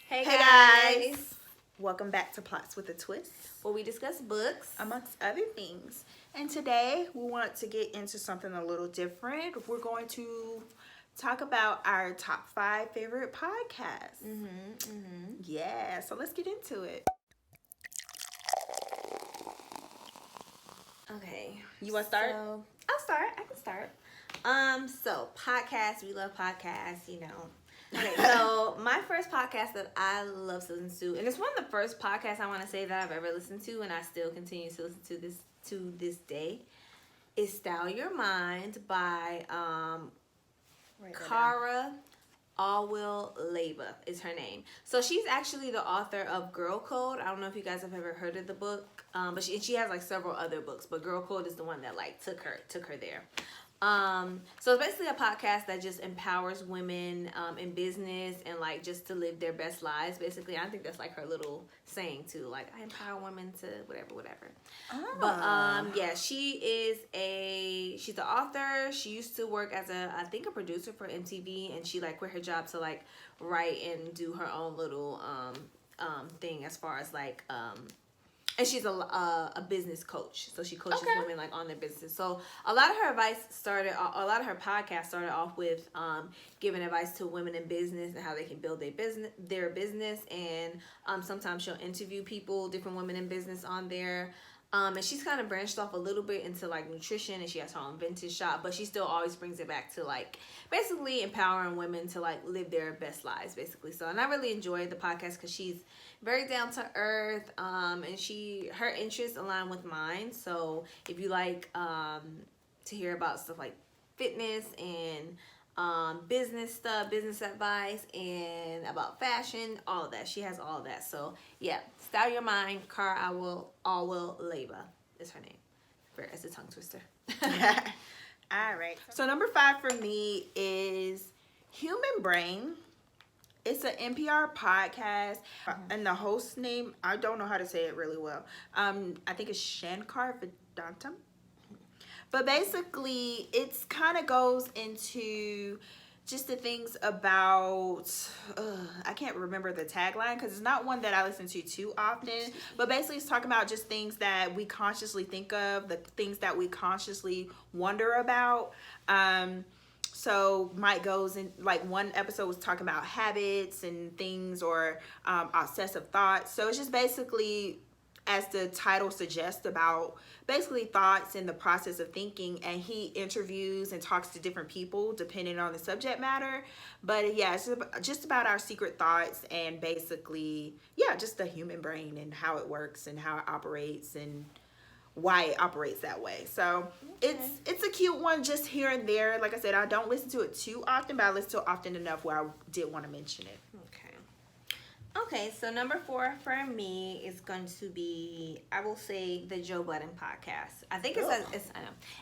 Hey guys! Welcome back to Plots with a Twist, where we discuss books, amongst other things. And today we want to get into something a little different. We're going to talk about our top 5 favorite podcasts. Yeah, so let's get into it. Okay. You want to start? So, I'll start. I can start. So podcasts, we love podcasts, you know. Okay, so my first podcast that I love to listen to, and it's one of the first podcasts I want to say that I've ever listened to, and I still continue to listen to this day, is Style Your Mind by Cara, Alwill, Leyba is her name. So she's actually the author of Girl Code. I don't know if you guys have ever heard of the book, but she has like several other books, but Girl Code is the one that like took her there. So it's basically a podcast that just empowers women in business and like just to live their best lives. Basically, I think that's like her little saying too. Like, I empower women to whatever. But yeah, she's the author. She used to work as I think a producer for MTV, and she like quit her job to like write and do her own little thing as far as like and she's a business coach, so she coaches women like on their business. So a lot of her podcasts started off with giving advice to women in business and how they can build their business. And sometimes she'll interview different women in business on there. And she's kind of branched off a little bit into like nutrition, and she has her own vintage shop, but she still always brings it back to like basically empowering women to like live their best lives, basically. So, and I really enjoyed the podcast because she's very down to earth, and her interests align with mine. So if you like to hear about stuff like fitness and business stuff, business advice, and about fashion, all of that, she has all of that. So yeah, Style Your Mind, Cara Alwill Leyba is her name. It's a tongue twister. All right. So number 5 for me is Human Brain. It's an NPR podcast, and the host name, I don't know how to say it really well. I think it's Shankar Vedantam. But basically, it's kind of goes into just the things about, I can't remember the tagline because it's not one that I listen to too often. But basically, it's talking about just things that we consciously think of, the things that we consciously wonder about. So Mike goes in, like one episode was talking about habits and things, or obsessive thoughts. So it's just basically, as the title suggests, about basically thoughts and the process of thinking, and he interviews and talks to different people depending on the subject matter. But yeah, it's just about our secret thoughts, and basically, yeah, just the human brain and how it works and how it operates and why it operates that way. So it's a cute one, just here and there. Like I said, I don't listen to it too often, but I listen to it often enough where I did want to mention it. Okay, so number 4 for me is going to be, I will say, the Joe Budden podcast. I think it's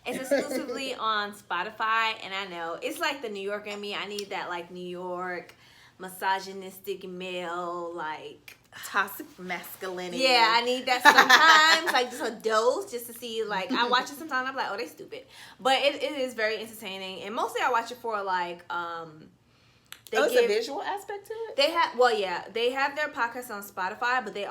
exclusively on Spotify, and I know it's like the New Yorker in me. I need that like New York misogynistic male, like toxic masculinity. Yeah, I need that sometimes, like just a dose, just to see. Like I watch it sometimes, I'm like, oh, they stupid, but it is very entertaining, and mostly I watch it for like it's a visual aspect to it? They have their podcast on Spotify, but they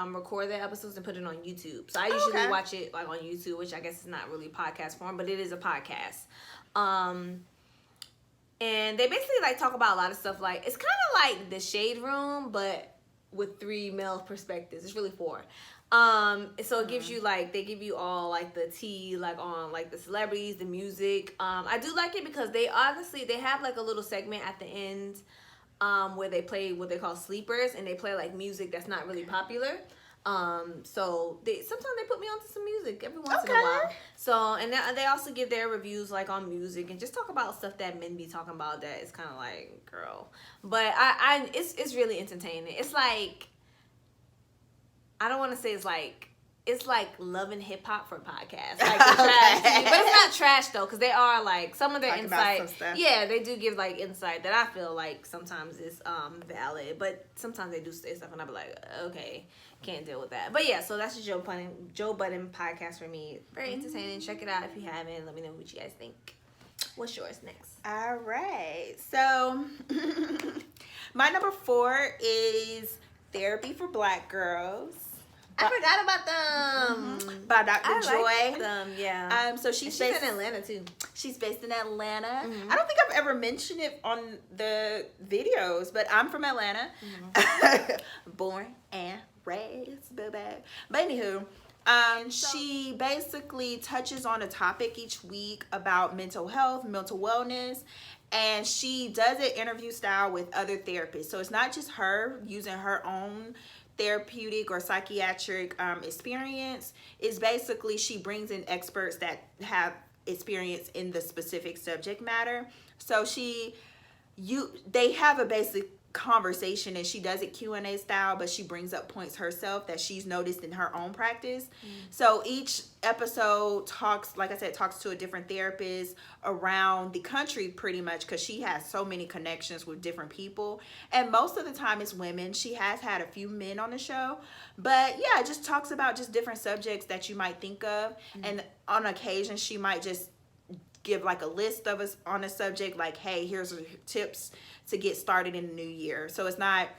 record their episodes and put it on YouTube. So I usually watch it like on YouTube, which I guess is not really podcast form, but it is a podcast. And they basically like talk about a lot of stuff. Like it's kind of like the Shade Room, but with 3 male perspectives. It's really 4. So it gives you like, they give you all like the tea, like on like the celebrities, the music. I do like it because they have like a little segment at the end where they play what they call sleepers, and they play like music that's not really popular. So sometimes they put me onto some music every once in a while. So, and they also give their reviews like on music and just talk about stuff that men be talking about that is kind of like, girl. But it's really entertaining. It's like, I don't want to say it's like Love and Hip Hop for podcasts, like the trash TV. But it's not trash though, because they are like some of their insight. Yeah, they do give like insight that I feel like sometimes is valid, but sometimes they do say stuff and I be like, okay, can't deal with that. But yeah, so that's the Joe Budden podcast for me. Very entertaining. Check it out if you haven't. Let me know what you guys think. What's yours next? All right. So my number 4 is Therapy for Black Girls. I forgot about them. By Dr. I Joy. like them, yeah. So she's in Atlanta too. She's based in Atlanta. I don't think I've ever mentioned it on the videos, but I'm from Atlanta. Born and raised, baby. But anywho, she basically touches on a topic each week about mental health, mental wellness, and she does it interview style with other therapists. So it's not just her using her own therapeutic or psychiatric experience. Is basically she brings in experts that have experience in the specific subject matter. So they have a basic conversation, and she does it Q&A style, but she brings up points herself that she's noticed in her own practice. So each episode talks to a different therapist around the country pretty much, because she has so many connections with different people, and most of the time it's women. She has had a few men on the show, but yeah, it just talks about just different subjects that you might think of. And on occasion she might just give like a list of us on a subject, like, hey, here's tips to get started in the new year. So it's not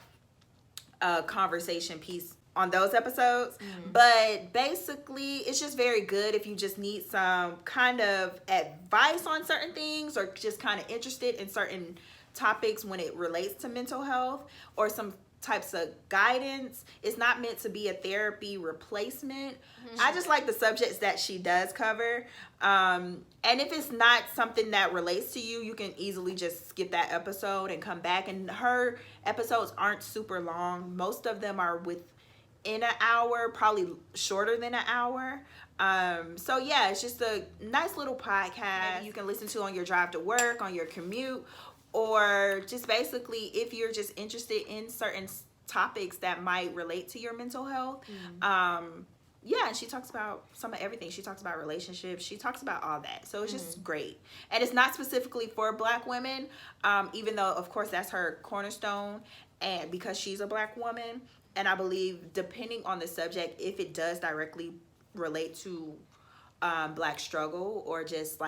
a conversation piece on those episodes, but basically it's just very good if you just need some kind of advice on certain things, or just kind of interested in certain topics when it relates to mental health, or some types of guidance. It's not meant to be a therapy replacement. I just like the subjects that she does cover, and if it's not something that relates to you, you can easily just skip that episode and come back. And her episodes aren't super long. Most of them are within an hour, probably shorter than an hour. So yeah, it's just a nice little podcast you can listen to on your drive to work, on your commute, or just basically if you're just interested in certain topics that might relate to your mental health. Yeah, she talks about some of everything. She talks about relationships. She talks about all that. So it's just great. And it's not specifically for Black women, even though, of course, that's her cornerstone, and because she's a Black woman. And I believe, depending on the subject, if it does directly relate to Black struggle, or just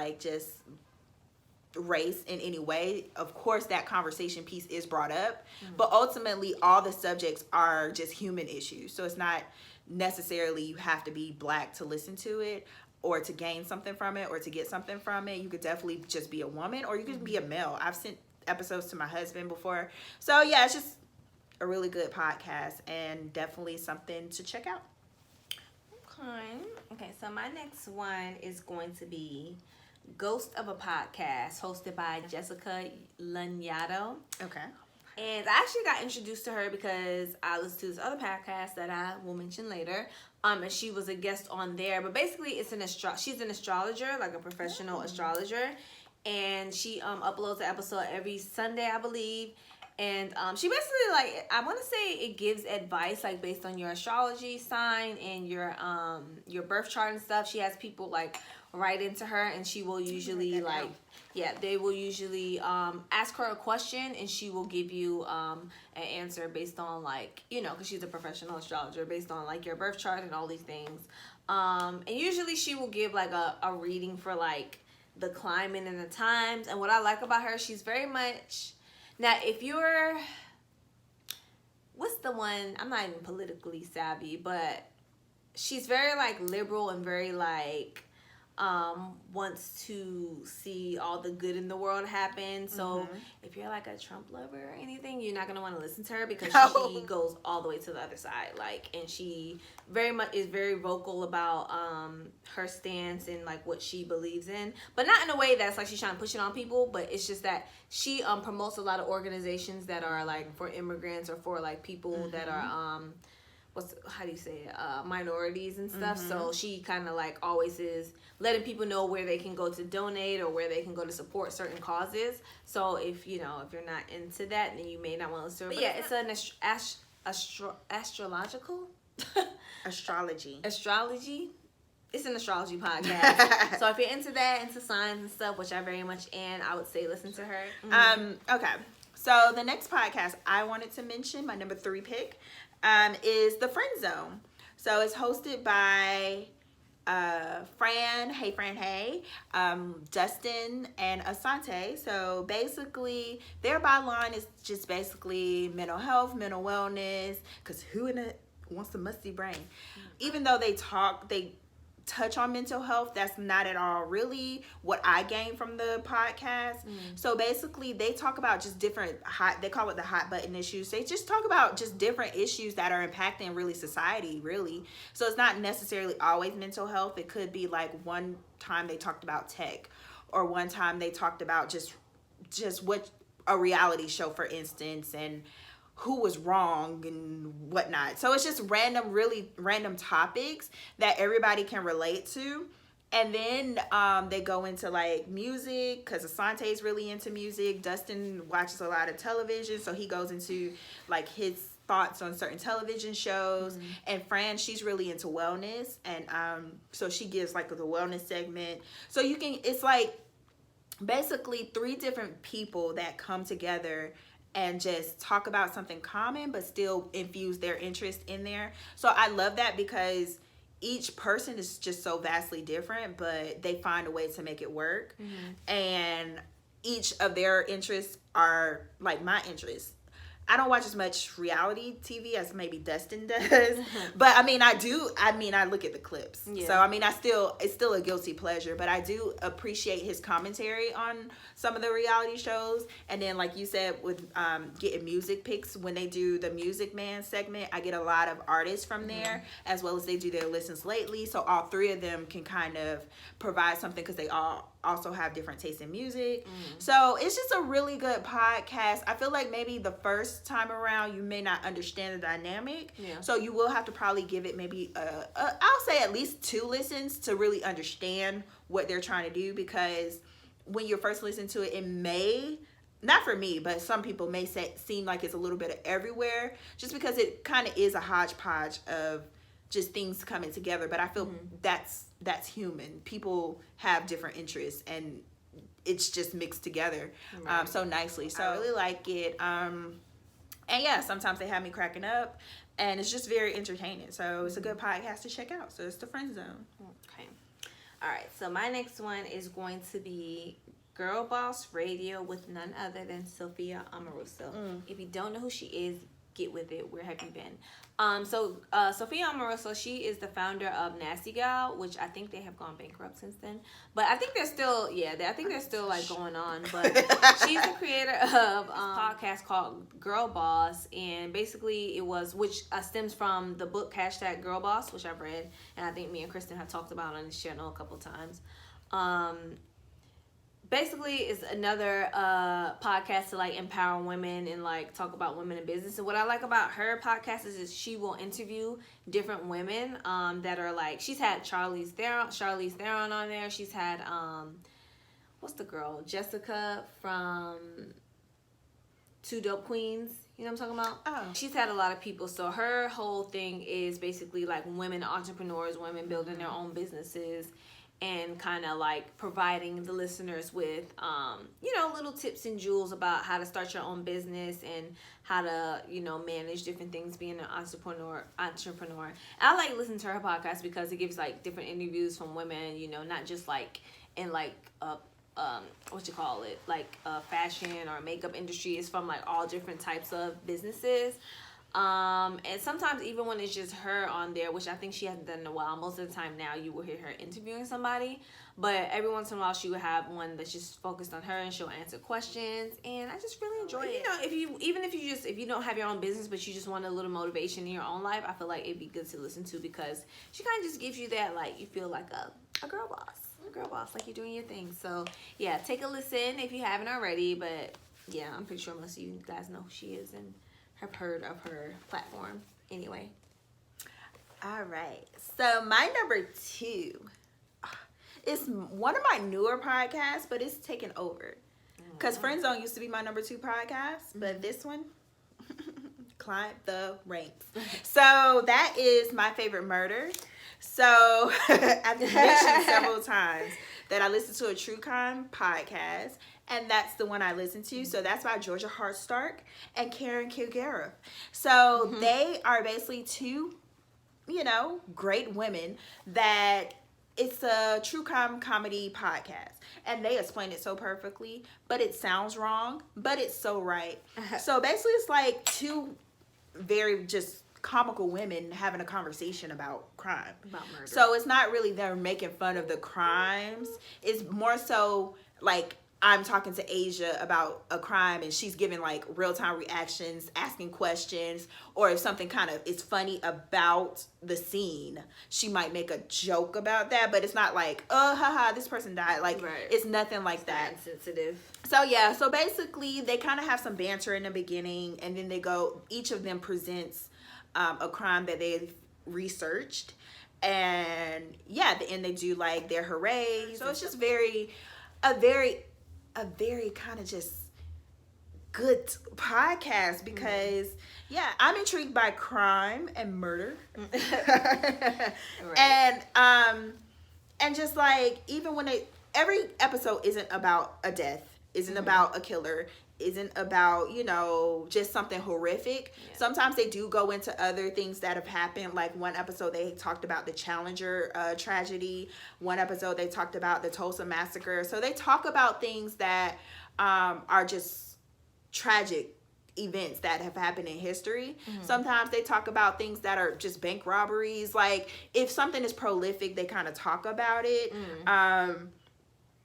race in any way, of course that conversation piece is brought up. But ultimately all the subjects are just human issues. So it's not necessarily you have to be Black to listen to it, or to gain something from it, or to get something from it. You could definitely just be a woman, or you could be a male. I've sent episodes to my husband before. So yeah, it's just a really good podcast, and definitely something to check out. Okay, so my next one is going to be Ghost of a Podcast, hosted by Jessica Lanyadoo. Okay. And I actually got introduced to her because I listened to this other podcast that I will mention later. And she was a guest on there. But basically, it's she's an astrologer, like a professional astrologer. And she uploads an episode every Sunday, I believe. And she basically, like, I want to say it gives advice, like, based on your astrology sign and your birth chart and stuff. She has people, like, write into her, and she will usually, like, they will usually ask her a question, and she will give you an answer based on, like, you know, because she's a professional astrologer, based on, like, your birth chart and all these things. And usually she will give, like, a reading for, like, the climate and the times. And what I like about her, she's very much... Now, if you're, what's the one, I'm not even politically savvy, but she's very, like, liberal and very, like, wants to see all the good in the world happen. So if you're, like, a Trump lover or anything, you're not going to want to listen to her, because she goes all the way to the other side. Like, and she very much is very vocal about her stance and, like, what she believes in. But not in a way that's, like, she's trying to push it on people, but it's just that she promotes a lot of organizations that are, like, for immigrants, or for, like, people that are minorities and stuff. So she kind of, like, always is letting people know where they can go to donate, or where they can go to support certain causes. So if you're not into that, then you may not want to listen to her. But yeah, it's an astrology. It's an astrology podcast. So if you're into that, into signs and stuff, which I very much am, I would say listen to her. Okay. So the next podcast I wanted to mention, my number 3 pick, is The Friend Zone. So it's hosted by HeyFranHey, Dustin, and Assante. So basically, their byline is just basically mental health, mental wellness, because who in it wants a musty brain? Even though they touch on mental health, that's not at all really what I gained from the podcast. So basically they talk about just different they call it the hot button issues. They just talk about just different issues that are impacting really society, really. So it's not necessarily always mental health. It could be like one time they talked about tech, or one time they talked about just what a reality show, for instance, and who was wrong and whatnot. So it's just really random topics that everybody can relate to. And then they go into like music, because Asante's really into music. Dustin watches a lot of television, so he goes into like his thoughts on certain television shows. And Fran, she's really into wellness, and so she gives like the wellness segment. So it's like basically 3 different people that come together and just talk about something common, but still infuse their interest in there. So I love that, because each person is just so vastly different, but they find a way to make it work. And each of their interests are like my interests. I don't watch as much reality TV as maybe Dustin does, but I mean, I look at the clips. Yeah. So I mean, it's still a guilty pleasure, but I do appreciate his commentary on some of the reality shows. And then, like you said, with getting music picks, when they do the Music Man segment, I get a lot of artists from there, as well as they do their listens lately. So all 3 of them can kind of provide something, because they all also have different tastes in music. So it's just a really good podcast. I feel like maybe the first time around you may not understand the dynamic, so you will have to probably give it maybe I'll say at least 2 listens to really understand what they're trying to do, because when you're first listening to it, it may, not for me, but some people may seem like it's a little bit of everywhere, just because it kind of is a hodgepodge of just things coming together. But I feel that's human. People have different interests, and it's just mixed together so nicely. So I really like it. And yeah, sometimes they have me cracking up, and it's just very entertaining. So it's a good podcast to check out. So it's the Friend Zone. Okay. All right. So my next one is going to be Girlboss Radio with none other than Sophia Amoruso. If you don't know who she is, get with it. Where have you been? Sophia Amoruso, she is the founder of Nasty Gal, which I think they have gone bankrupt since then. But I think they're still, I think they're still like going on. But she's the creator of a podcast called Girlboss, and basically which stems from the book #Girlboss, which I've read, and I think me and Kristen have talked about on this channel a couple times. Basically, it's another podcast to like empower women and like talk about women in business. And what I like about her podcast is she will interview different women that are like, she's had Charlize Theron on there. She's had what's the girl, Jessica from Two Dope Queens. You know what I'm talking about? Oh. She's had a lot of people. So her whole thing is basically like women entrepreneurs, women building their own businesses, and kind of like providing the listeners with, little tips and jewels about how to start your own business and how to, manage different things being an entrepreneur. I like listening to her podcast because it gives like different interviews from women, not just like in like fashion or makeup industry. It's from like all different types of businesses. And sometimes even when it's just her on there, which I think she hasn't done in a while, most of the time now you will hear her interviewing somebody, but every once in a while she would have one that's just focused on her and she'll answer questions, and I just really enjoy it. If you don't have your own business but you just want a little motivation in your own life, I feel like it'd be good to listen to, because she kind of just gives you that, like, you feel like a girl boss, like you're doing your thing. So yeah, take a listen if you haven't already, but yeah, I'm pretty sure most of you guys know who she is and have heard of her platform anyway. All right. So my number 2 is one of my newer podcasts, but it's taken over. Because Friend Zone used to be my number 2 podcast, but this one climbed the ranks. So that is My Favorite Murder. So I've mentioned several times that I listen to a true crime podcast, and that's the one I listen to. So that's by Georgia Hardstark and Kilgariff. So they are basically 2, great women that it's a true crime comedy podcast, and they explain it so perfectly, but it sounds wrong, but it's so right. So basically it's like two very just comical women having a conversation about crime, about murder. So it's not really them making fun of the crimes. It's more so like I'm talking to Asia about a crime and she's giving like real-time reactions, asking questions, or if something kind of is funny about the scene, she might make a joke about that, but it's not like, oh, haha, this person died. Like, right. It's nothing like that. Insensitive. So yeah, so basically they kind of have some banter in the beginning, and then they go, each of them presents a crime that they've researched, and yeah, at the end they do like their hoorays. So it's just a very kind of just good podcast, because yeah, I'm intrigued by crime and murder. Right. And just like, even when every episode isn't about a death, isn't about a killer, isn't about, you know, just something horrific. Yeah. Sometimes they do go into other things that have happened. Like one episode they talked about the Challenger tragedy. One episode they talked about the Tulsa massacre. So they talk about things that are just tragic events that have happened in history. Sometimes they talk about things that are just bank robberies. Like if something is prolific, they kind of talk about it.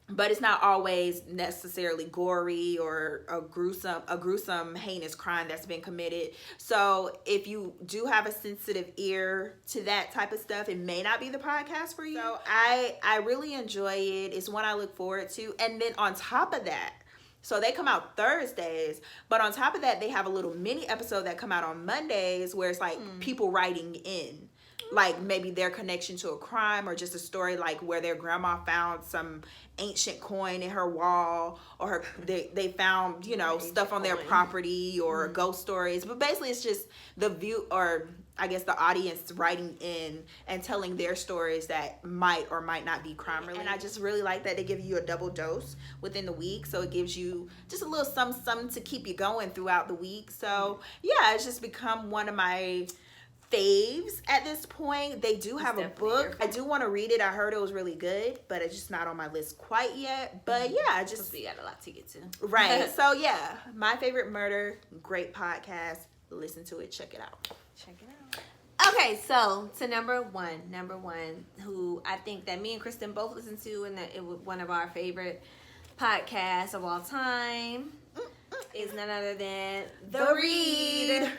But it's not always necessarily gory or a gruesome, heinous crime that's been committed. So if you do have a sensitive ear to that type of stuff, it may not be the podcast for you. So I really enjoy it. It's one I look forward to. And then on top of that, so they come out Thursdays, but on top of that, they have a little mini episode that come out on Mondays where it's like people writing in. Like maybe their connection to a crime, or just a story like where their grandma found some ancient coin in her wall, or they found, you know, stuff on their property, or ghost stories. But basically it's just the view, or I guess the audience writing in and telling their stories that might or might not be crime related. And I just really like that they give you a double dose within the week. So it gives you just a little something to keep you going throughout the week. So yeah, it's just become one of my faves at this point. They do have a book. I do want to read it. I heard it was really good, but it's just not on my list quite yet. But yeah, I just, we got a lot to get to. Right. So yeah, My Favorite Murder, great podcast. Listen to it. Check it out. Okay, so to number one, who I think that me and Kristen both listen to, and that it was one of our favorite podcasts of all time, is none other than The Read.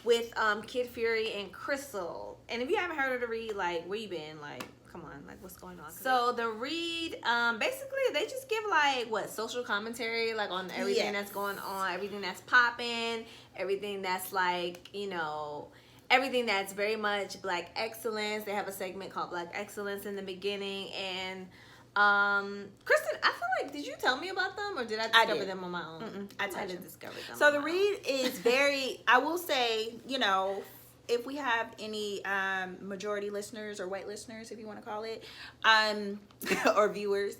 With Kid Fury and Crissle. And if you haven't heard of The Read, like, where you been? Like, come on, like, what's going on? So The Read, basically they just give like social commentary, like on everything that's going on, everything that's popping, everything that's like, you know, everything that's very much Black excellence. They have a segment called Black Excellence in the beginning. And Kristen, I feel like, did you tell me about them, or did I discover them on my own? I did discover them. So The Read is very, I will say, you know, if we have any majority listeners or white listeners, if you want to call it, or viewers,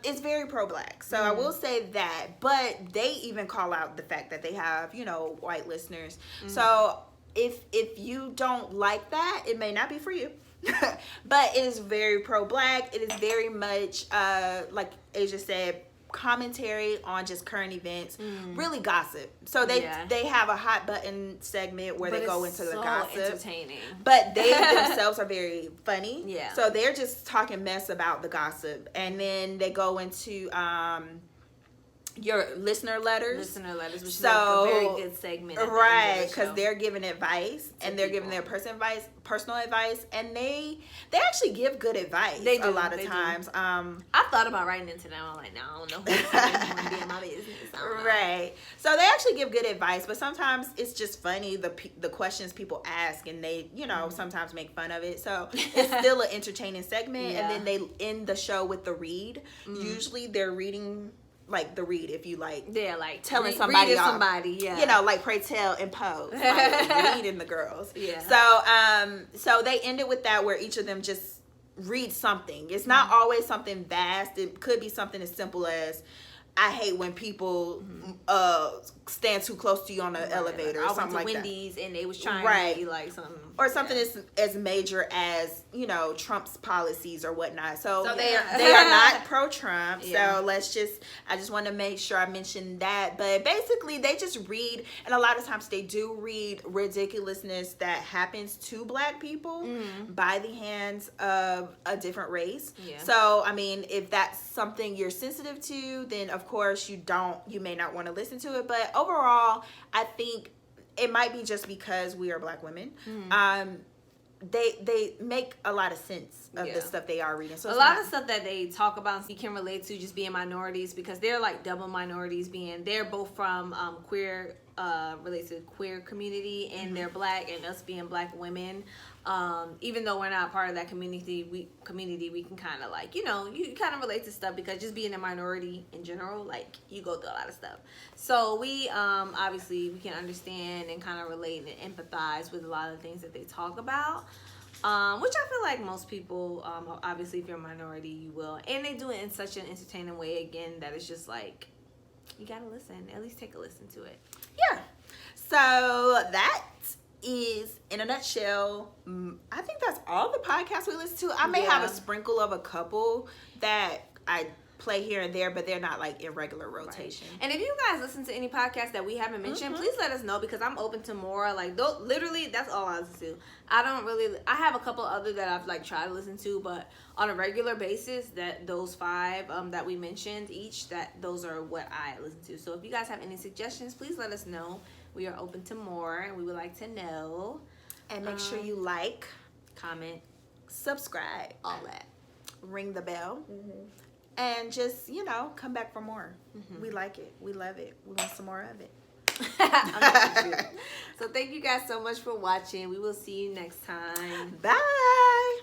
it's very pro-Black. So I will say that, but they even call out the fact that they have, you know, white listeners. So if you don't like that, it may not be for you. But it is very pro-Black. It is very much, like Asia said, commentary on just current events, really gossip. So they have a hot button segment where they go into the gossip. Entertaining. But they themselves are very funny. Yeah. So they're just talking mess about the gossip, and then they go into your listener letters, which is a very good segment, right? Because they're giving advice, and they're giving their personal advice, and they actually give good advice. They do, a lot of times. I thought about writing into them. I'm like, no, I don't know who's going to be in my business. Right. So they actually give good advice, but sometimes it's just funny the questions people ask, and they, you know, sometimes make fun of it. So it's still an entertaining segment, and then they end the show with the read. Usually they're reading. Like The Read, if you like, like telling somebody off, yeah, you know, like Pray Tell and Pose, like reading the girls, So they ended with that, where each of them just read something. It's not always something vast. It could be something as simple as I hate when people stand too close to you on the elevator or something like that. I went to Wendy's and they was trying to be like something. Or something as major as, you know, Trump's policies or whatnot. So they are not pro-Trump. Yeah. So I just want to make sure I mention that. But basically, they just read, and a lot of times they do read ridiculousness that happens to Black people by the hands of a different race. Yeah. So, I mean, if that's something you're sensitive to, then of course you may not want to listen to it. But overall, I think it might be just because we are Black women. They make a lot of sense of the stuff they are reading. So a lot of stuff that they talk about and you can relate to just being minorities, because they're like double minorities, they're both from queer related to queer community, and they're Black, and us being Black women. Even though we're not part of that community, we can kind of like, you know, you kind of relate to stuff, because just being a minority in general, like, you go through a lot of stuff. So we obviously we can understand and kind of relate and empathize with a lot of the things that they talk about, which I feel like most people, obviously if you're a minority, you will, and they do it in such an entertaining way, again, that it's just like, you gotta listen, at least take a listen to it. Yeah. So that is, in a nutshell, I think that's all the podcasts we listen to. I may have a sprinkle of a couple that I play here and there, but they're not like in regular rotation. Right. And if you guys listen to any podcasts that we haven't mentioned, please let us know, because I'm open to more. Like, literally, that's all I listen to. I have a couple other that I've like tried to listen to, but on a regular basis, that those 5 that we mentioned each, those are what I listen to. So if you guys have any suggestions, please let us know. We are open to more, and we would like to know. And make sure you like, comment, subscribe, all that. Ring the bell. And just, you know, come back for more. We like it. We love it. We want some more of it. So thank you guys so much for watching. We will see you next time. Bye.